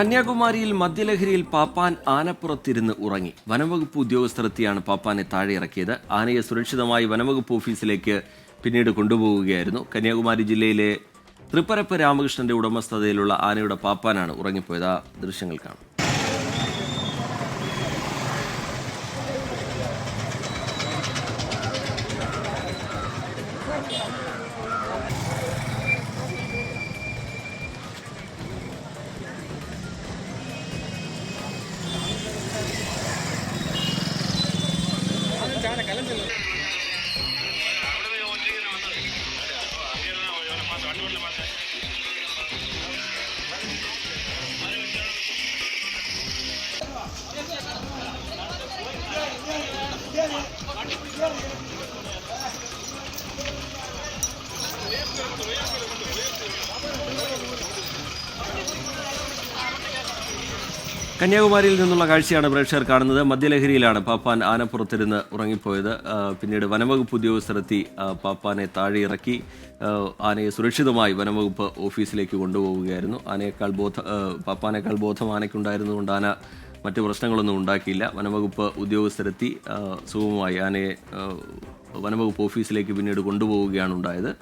കന്യാകുമാരിയിൽ മദ്യലഹരിയിൽ പാപ്പാൻ ആനപ്പുറത്തിരുന്ന് ഉറങ്ങി. വനംവകുപ്പ് ഉദ്യോഗസ്ഥരെത്തിയാണ് പാപ്പാനെ താഴെ ഇറക്കിയത്. ആനയെ സുരക്ഷിതമായി വനംവകുപ്പ് ഓഫീസിലേക്ക് പിന്നീട് കൊണ്ടുപോവുകയായിരുന്നു. കന്യാകുമാരി ജില്ലയിലെ തൃപ്പരപ്പ് രാമകൃഷ്ണന്റെ ഉടമസ്ഥതയിലുള്ള ആനയുടെ പാപ്പാനാണ് ഉറങ്ങിപ്പോയത്. ആ ദൃശ്യങ്ങൾ കാണാം. കന്യാകുമാരിയിൽ നിന്നുള്ള കാഴ്ചയാണ് പ്രേക്ഷകർ കാണുന്നത്. മദ്യലഹരിയിലാണ് പാപ്പാൻ ആനപ്പുറത്തിരുന്ന് ഉറങ്ങിപ്പോയത്. പിന്നീട് വനംവകുപ്പ് ഉദ്യോഗസ്ഥരെത്തി പാപ്പാനെ താഴെ ഇറക്കി ആനയെ സുരക്ഷിതമായി വനംവകുപ്പ് ഓഫീസിലേക്ക് കൊണ്ടുപോവുകയായിരുന്നു. പാപ്പാനേക്കാൾ ബോധം ആനയ്ക്കുണ്ടായിരുന്നുകൊണ്ട് ആന മറ്റ് പ്രശ്നങ്ങളൊന്നും ഉണ്ടാക്കിയില്ല. വനംവകുപ്പ് ഉദ്യോഗസ്ഥരെത്തി സുഗമമായി ആനയെ വനംവകുപ്പ് ഓഫീസിലേക്ക് പിന്നീട് കൊണ്ടുപോവുകയാണ് ഉണ്ടായത്.